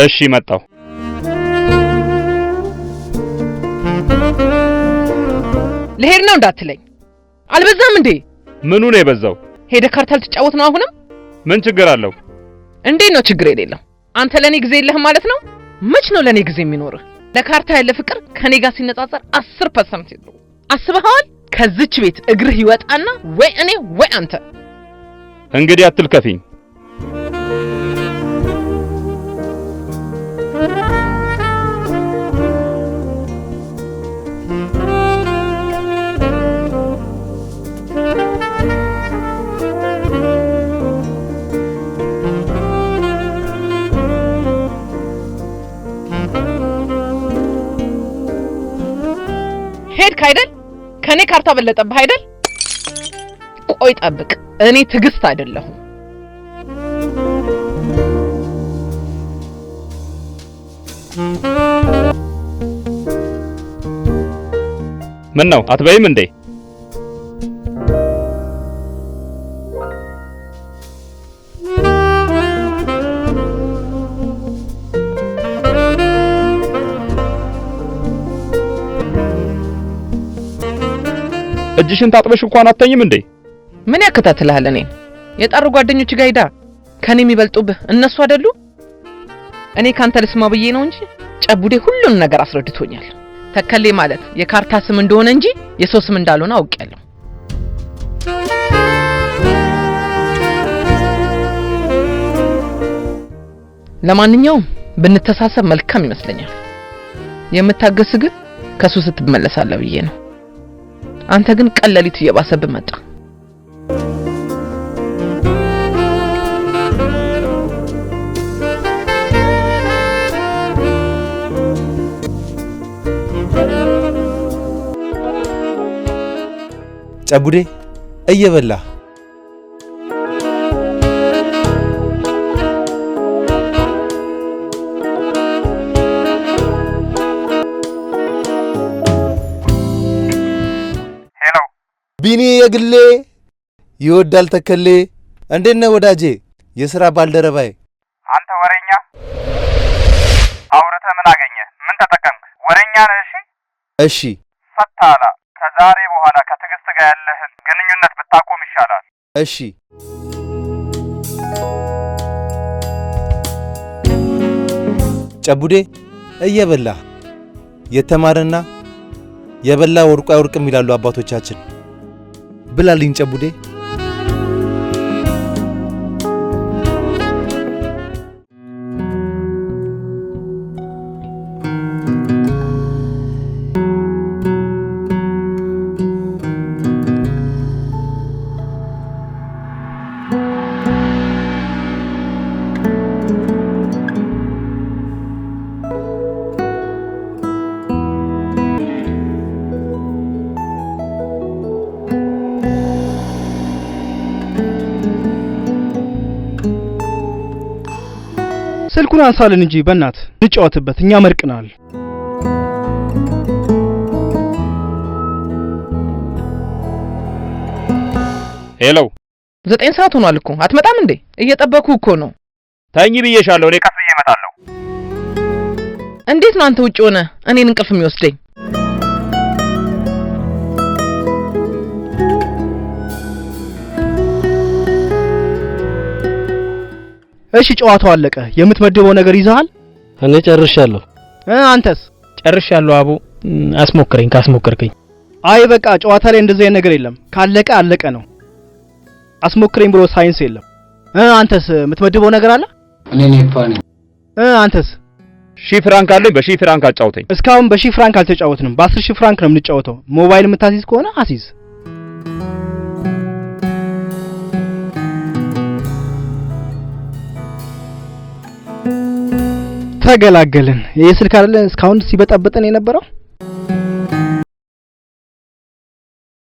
እሺ መጣው ለሄድ ነው እንዳትለኝ አልበዛም እንዴ ምኑ ነው የበዛው ሄደ ካርታል ተጫወት ነው አሁንም ምን ችግር አለው እንዴ ነው ችግር የሌለው አንተ ለኔ ጊዜ የለህም ማለት ነው መች ነው ለኔ ጊዜ የሚኖርህ ለካርታ ያለ ፍቅር ከኔ ጋር ሲነጻጸር 10% ይሉ አስበሃል ከዚች ቤት እግርህ ይወጣና ወይ እኔ ወይ አንተ እንግዲህ አትልከፊኝ ሄድክ አይደል ከኔ ካርታ በለጠብህ አይደል ቆይ ጠብቅ እኔ ትግስት አይደለሁም ምን ነው አትበይም እንዴ እጅሽን ታጥበሽ እንኳን አተኝም እንዴ ምን ያከታተልሃል እኔ የጣሩ ጓደኞች ጋር ሄዳ ከኔ የሚበልጡብህ እነሱ አይደሉ እኔ ካንተ ልስማ ብዬ ነው እንጂ ጨቡዴ ሁሉን ነገር አስረድቶኛል ተከሌ ማለት የካርታ ስም እንደሆነ እንጂ የሰው ስም እንዳልሆነ አውቄያለሁ ለማንኛውም ብንተሳሰብ መልካም ይመስለኛል የምታገስ ግን ከሱ ስትመለሳለህ ብዬ ነው አንተ ግን ቀለሊት እየባሰብህ መጣ ጨቡዴ እየበላ ቢኒ የግሌ ይወዳል ተከሌ እንዴት ነህ ወዳጄ የሥራ ባልደረባዬ አንተ ወሬኛ አውርተህ ምን አገኘ ምን ተጠቀምክ ወሬኛ ነህ እሺ ፈታላ ከዛሬ በኋላ ከትግስት ጋር ያለህን ግንኙነት ብታቆም ይሻላል እሺ ጨቡዴ እየበላ የተማረና የበላ ወርቁ አይወርቅም ይላሉ አባቶቻችን ብላልኝ ጨቡዴ ስልኩን አንሳልን እንጂ በእናት እንጫወትበት እኛ መርቅናል ሄሎ 9 ሰዓት ሆኗል እኮ አትመጣም እንዴ እየጠበኩ እኮ ነው ታኝ ብዬሻለሁ እኔ ቀስ እየመጣለሁ እንዴት ነው አንተ ውጭ ሆነ እኔን እንቅልፍ የሚወስደኝ እሺ ጨዋታው አለቀ የምትመድበው ነገር ይዘሃል እኔ ጨርሻለሁ አንተስ ጨርሻለሁ አቡ አስሞክረኝ ካስሞከርከኝ አይ በቃ ጨዋታ ላይ እንደዚህ ነገር የለም ካለቀ አለቀ ነው አስሞክረኝ ብሎ ሳይንስ የለም አንተስ የምትመድበው ነገር አለ እኔ ነኝ አንተስ ሺህ ፍራንክ አለኝ በሺህ ፍራንክ አጫውተኝ እስካሁን በሺህ ፍራንክ አልተጫወትንም በ10,000 ፍራንክ ነው የምንጫወተው ሞባይል የምታሲዝ ከሆነ አሲዝ ተገላገልን የስልክ አይደለ እስካሁን ሲበጣበጠን የነበረው